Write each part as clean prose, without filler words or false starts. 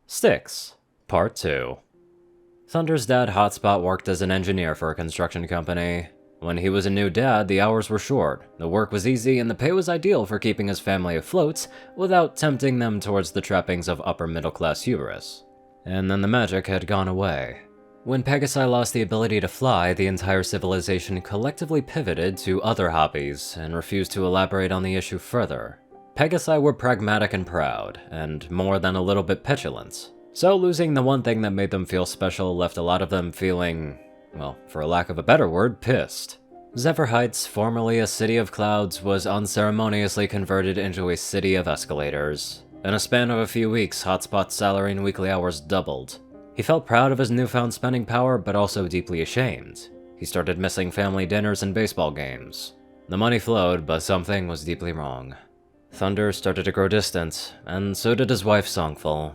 Sticks, Part 2. Thunder's dad Hotspot worked as an engineer for a construction company. When he was a new dad, the hours were short, the work was easy, and the pay was ideal for keeping his family afloat without tempting them towards the trappings of upper-middle-class hubris. And then the magic had gone away. When Pegasi lost the ability to fly, the entire civilization collectively pivoted to other hobbies and refused to elaborate on the issue further. Pegasi were pragmatic and proud, and more than a little bit petulant. So losing the one thing that made them feel special left a lot of them feeling, well, for a lack of a better word, pissed. Zephyr Heights, formerly a city of clouds, was unceremoniously converted into a city of escalators. In a span of a few weeks, Hotspot's salary and weekly hours doubled. He felt proud of his newfound spending power, but also deeply ashamed. He started missing family dinners and baseball games. The money flowed, but something was deeply wrong. Thunder started to grow distant, and so did his wife Songful.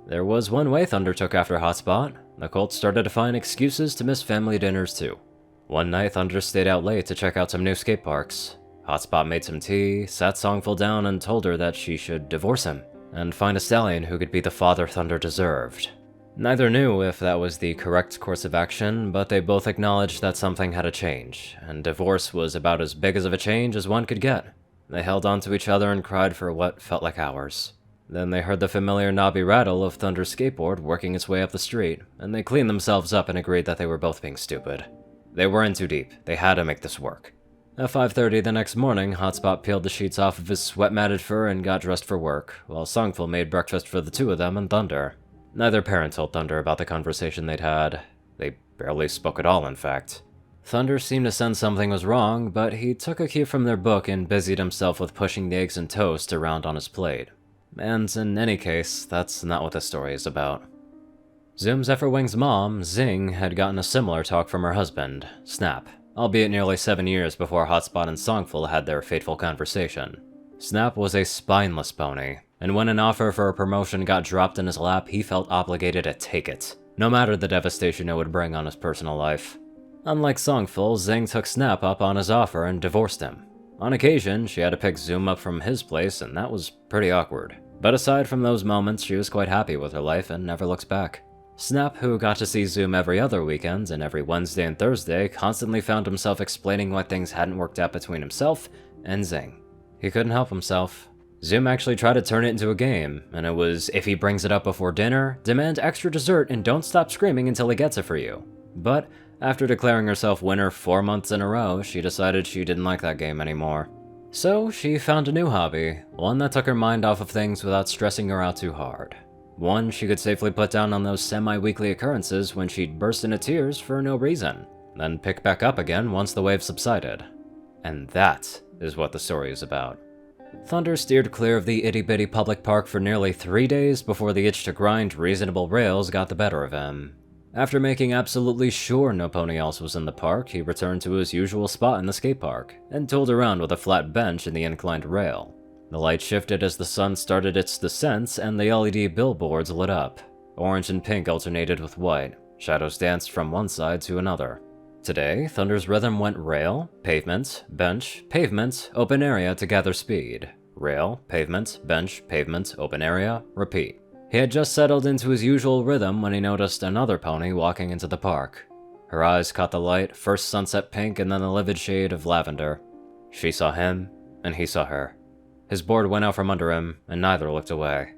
There was one way Thunder took after Hotspot. The cult started to find excuses to miss family dinners too. One night, Thunder stayed out late to check out some new skate parks. Hotspot made some tea, sat Songful down, and told her that she should divorce him, and find a stallion who could be the father Thunder deserved. Neither knew if that was the correct course of action, but they both acknowledged that something had to change, and divorce was about as big as of a change as one could get. They held on to each other and cried for what felt like hours. Then they heard the familiar knobby rattle of Thunder's skateboard working its way up the street, and they cleaned themselves up and agreed that they were both being stupid. They were in too deep. They had to make this work. At 5:30 the next morning, Hotspot peeled the sheets off of his sweat-matted fur and got dressed for work, while Songful made breakfast for the two of them and Thunder. Neither parent told Thunder about the conversation they'd had. They barely spoke at all, in fact. Thunder seemed to sense something was wrong, but he took a cue from their book and busied himself with pushing the eggs and toast around on his plate. And in any case, that's not what this story is about. Zoom Zephyrwing's mom, Zing, had gotten a similar talk from her husband, Snap, albeit nearly 7 years before Hotspot and Songful had their fateful conversation. Snap was a spineless pony, and when an offer for a promotion got dropped in his lap, he felt obligated to take it, no matter the devastation it would bring on his personal life. Unlike Songful, Zing took Snap up on his offer and divorced him. On occasion, she had to pick Zoom up from his place, and that was pretty awkward. But aside from those moments, she was quite happy with her life and never looks back. Snap, who got to see Zoom every other weekend and every Wednesday and Thursday, constantly found himself explaining why things hadn't worked out between himself and Zing. He couldn't help himself. Zoom actually tried to turn it into a game, and it was, if he brings it up before dinner, demand extra dessert and don't stop screaming until he gets it for you. But after declaring herself winner 4 months in a row, she decided she didn't like that game anymore. So she found a new hobby, one that took her mind off of things without stressing her out too hard. One she could safely put down on those semi-weekly occurrences when she'd burst into tears for no reason, then pick back up again once the wave subsided. And that is what the story is about. Thunder steered clear of the itty-bitty public park for nearly 3 days before the itch to grind reasonable rails got the better of him. After making absolutely sure no pony else was in the park, he returned to his usual spot in the skate park, and tooled around with a flat bench in the inclined rail. The light shifted as the sun started its descent, and the LED billboards lit up. Orange and pink alternated with white. Shadows danced from one side to another. Today, Thunder's rhythm went rail, pavement, bench, pavement, open area to gather speed. Rail, pavement, bench, pavement, open area, repeat. He had just settled into his usual rhythm when he noticed another pony walking into the park. Her eyes caught the light, first sunset pink and then the livid shade of lavender. She saw him, and he saw her. His board went out from under him, and neither looked away.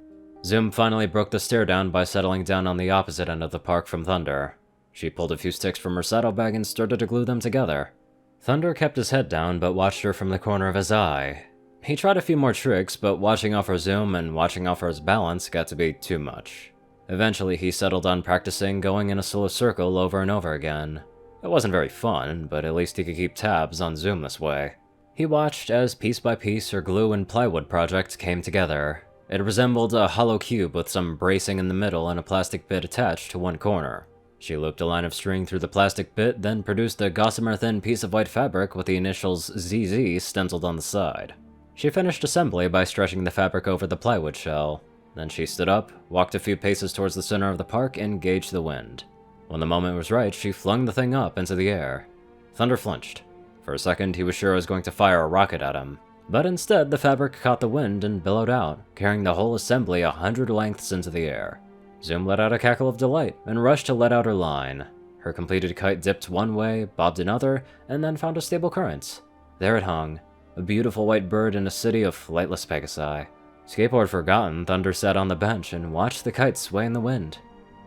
Zoom finally broke the stare down by settling down on the opposite end of the park from Thunder. She pulled a few sticks from her saddlebag and started to glue them together. Thunder kept his head down but watched her from the corner of his eye. He tried a few more tricks, but watching off her zoom and watching off her balance got to be too much. Eventually, he settled on practicing going in a slow circle over and over again. It wasn't very fun, but at least he could keep tabs on Zoom this way. He watched as piece by piece her glue and plywood project came together. It resembled a hollow cube with some bracing in the middle and a plastic bit attached to one corner. She looped a line of string through the plastic bit, then produced a gossamer-thin piece of white fabric with the initials ZZ stenciled on the side. She finished assembly by stretching the fabric over the plywood shell. Then she stood up, walked a few paces towards the center of the park, and gauged the wind. When the moment was right, she flung the thing up into the air. Thunder flinched. For a second, he was sure I was going to fire a rocket at him. But instead, the fabric caught the wind and billowed out, carrying the whole assembly 100 lengths into the air. Zoom let out a cackle of delight and rushed to let out her line. Her completed kite dipped one way, bobbed another, and then found a stable current. There it hung, a beautiful white bird in a city of flightless Pegasi. Skateboard forgotten, Thunder sat on the bench and watched the kite sway in the wind.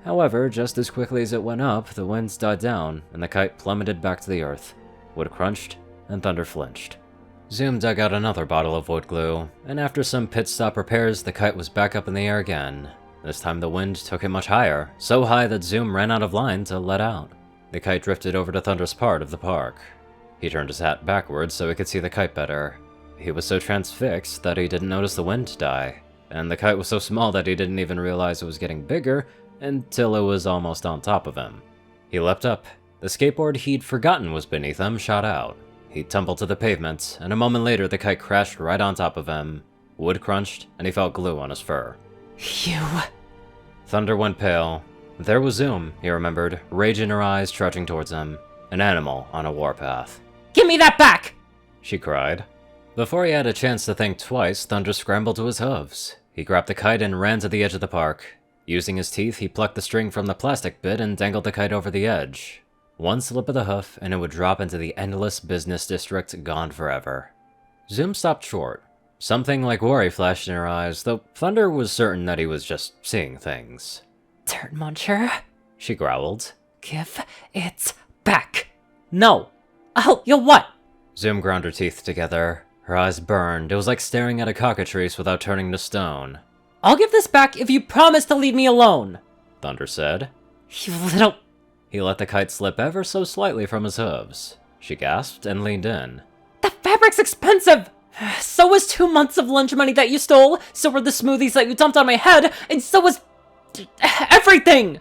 However, just as quickly as it went up, the winds died down, and the kite plummeted back to the earth. Wood crunched, and Thunder flinched. Zoom dug out another bottle of wood glue, and after some pit stop repairs, the kite was back up in the air again. This time the wind took it much higher, so high that Zoom ran out of line to let out. The kite drifted over to Thunder's part of the park. He turned his hat backwards so he could see the kite better. He was so transfixed that he didn't notice the wind die, and the kite was so small that he didn't even realize it was getting bigger until it was almost on top of him. He leapt up. The skateboard he'd forgotten was beneath him shot out. He tumbled to the pavement, and a moment later the kite crashed right on top of him. Wood crunched, and he felt glue on his fur. You... Thunder went pale. There was Zoom, he remembered, rage in her eyes, trudging towards him. An animal on a warpath. Give me that back! She cried. Before he had a chance to think twice, Thunder scrambled to his hooves. He grabbed the kite and ran to the edge of the park. Using his teeth, he plucked the string from the plastic bit and dangled the kite over the edge. One slip of the hoof, and it would drop into the endless business district, gone forever. Zoom stopped short. Something like worry flashed in her eyes, though Thunder was certain that he was just seeing things. Dirt muncher, She growled. give it back. No. Oh, you'll what? Zoom ground her teeth together. Her eyes burned. It was like staring at a cockatrice without turning to stone. I'll give this back if you promise to leave me alone. Thunder said. You little... He let the kite slip ever so slightly from his hooves. She gasped and leaned in. The fabric's expensive! So was 2 months of lunch money that you stole, so were the smoothies that you dumped on my head, and so was... everything!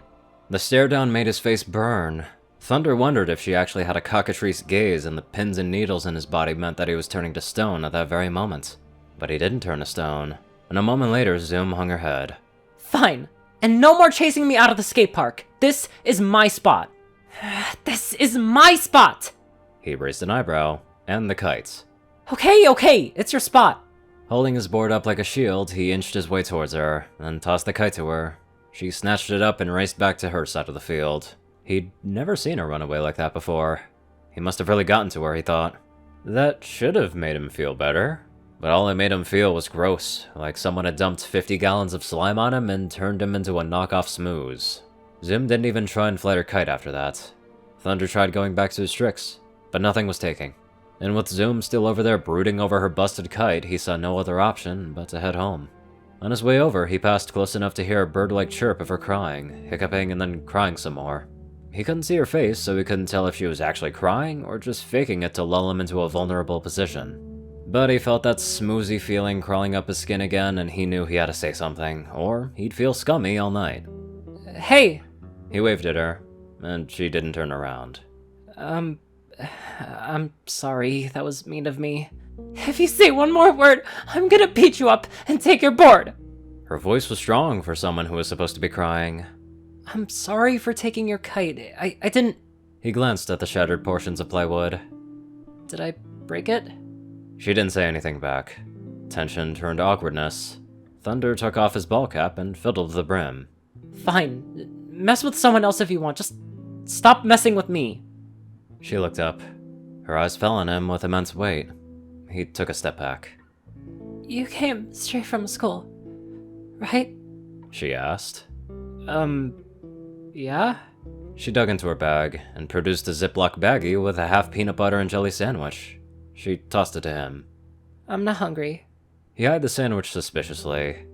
The stare down made his face burn. Thunder wondered if she actually had a cockatrice gaze and the pins and needles in his body meant that he was turning to stone at that very moment. But he didn't turn to stone, and a moment later Zoom hung her head. Fine. And no more chasing me out of the skate park. This is my spot. This is my spot! He raised an eyebrow, and the kites. Okay, it's your spot. Holding his board up like a shield, he inched his way towards her, then tossed the kite to her. She snatched it up and raced back to her side of the field. He'd never seen her run away like that before. He must have really gotten to her, he thought. That should have made him feel better. But all it made him feel was gross, like someone had dumped 50 gallons of slime on him and turned him into a knockoff Smooze. Zoom didn't even try and fly her kite after that. Thunder tried going back to his tricks, but nothing was taking. And with Zoom still over there brooding over her busted kite, he saw no other option but to head home. On his way over, he passed close enough to hear a bird-like chirp of her crying, hiccuping and then crying some more. He couldn't see her face, so he couldn't tell if she was actually crying or just faking it to lull him into a vulnerable position. But he felt that smoozy feeling crawling up his skin again, and he knew he had to say something, or he'd feel scummy all night. Hey! He waved at her, and she didn't turn around. I'm sorry, that was mean of me. If you say one more word, I'm gonna beat you up and take your board! Her voice was strong for someone who was supposed to be crying. I'm sorry for taking your kite. I didn't... He glanced at the shattered portions of plywood. Did I break it? She didn't say anything back. Tension turned to awkwardness. Thunder took off his ball cap and fiddled the brim. Fine. Mess with someone else if you want. Just stop messing with me. She looked up. Her eyes fell on him with immense weight. He took a step back. You came straight from school, right? She asked. Yeah? She dug into her bag and produced a Ziploc baggie with a half peanut butter and jelly sandwich. She tossed it to him. I'm not hungry. He eyed the sandwich suspiciously.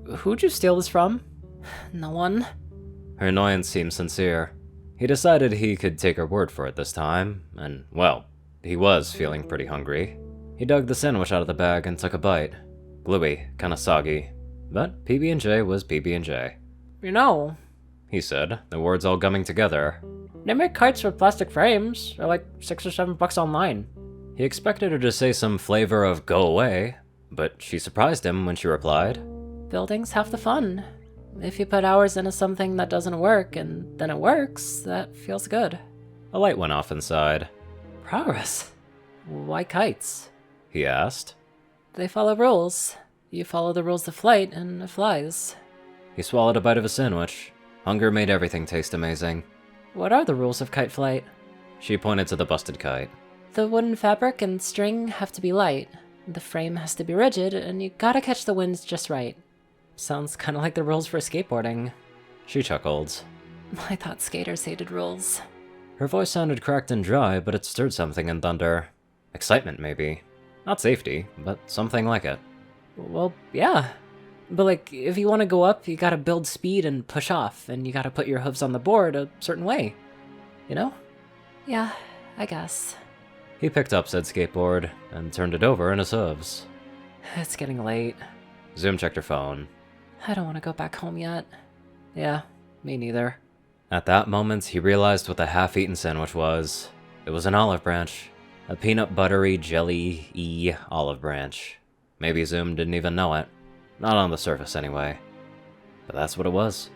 Who'd you steal this from? No one. Her annoyance seemed sincere. He decided he could take her word for it this time, and, well, he was feeling pretty hungry. He dug the sandwich out of the bag and took a bite. Gluey, kinda soggy. But PB&J was PB&J. You know, He said, the words all gumming together. They make kites with plastic frames. They're like $6 or $7 online. He expected her to say some flavor of go away, but she surprised him when she replied. Building's half the fun. If you put hours into something that doesn't work, and then it works, that feels good. A light went off inside. Progress? Why kites? He asked. They follow rules. You follow the rules of flight, and it flies. He swallowed a bite of a sandwich. Hunger made everything taste amazing. What are the rules of kite flight? She pointed to the busted kite. The wooden fabric and string have to be light. The frame has to be rigid, and you gotta catch the wind just right. Sounds kinda like the rules for skateboarding. She chuckled. I thought skaters hated rules. Her voice sounded cracked and dry, but it stirred something in Thunder. Excitement, maybe. Not safety, but something like it. Well, yeah. But like, if you want to go up, you gotta build speed and push off, and you gotta put your hooves on the board a certain way. You know? Yeah, I guess. He picked up said skateboard and turned it over in his hooves. It's getting late. Zoom checked her phone. I don't want to go back home yet. Yeah, me neither. At that moment, he realized what the half-eaten sandwich was. It was an olive branch. A peanut buttery jelly-y olive branch. Maybe Zoom didn't even know it. Not on the surface, anyway. But that's what it was.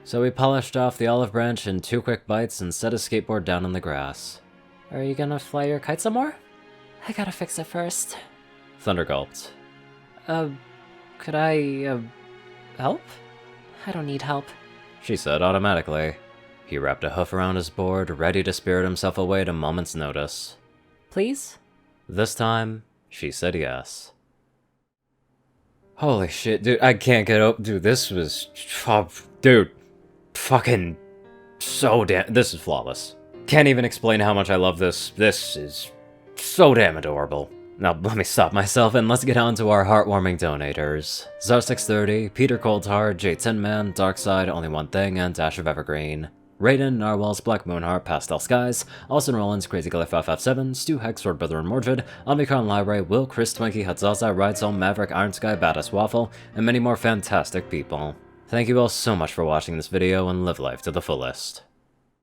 So he polished off the olive branch in 2 quick bites and set his skateboard down in the grass. Are you gonna fly your kite some more? I gotta fix it first. Thunder gulped. Could I, help? I don't need help. She said automatically. He wrapped a hoof around his board, ready to spirit himself away at a moment's notice. Please? This time, she said yes. Holy shit, dude, I can't get up. Dude, this was... dude, fucking so damn... This is flawless. Can't even explain how much I love this. This is so damn adorable. Now, let me stop myself and let's get on to our heartwarming donators. Zar630, Peter Coulthard, J Tinman, Darkside, Only One Thing, and Dash of Evergreen. Rayden, Narwhals, Blackmoonheart, Pastel Skies, Austin Rollins, Crazy Glyph 557, Stu Hex, Sword Brother and Mordred, Omicron Library, Will, Chris Twinkie, Hatzaza, Ridesoul, Maverick, Iron Sky, Badass Waffle, and many more fantastic people. Thank you all so much for watching this video and live life to the fullest.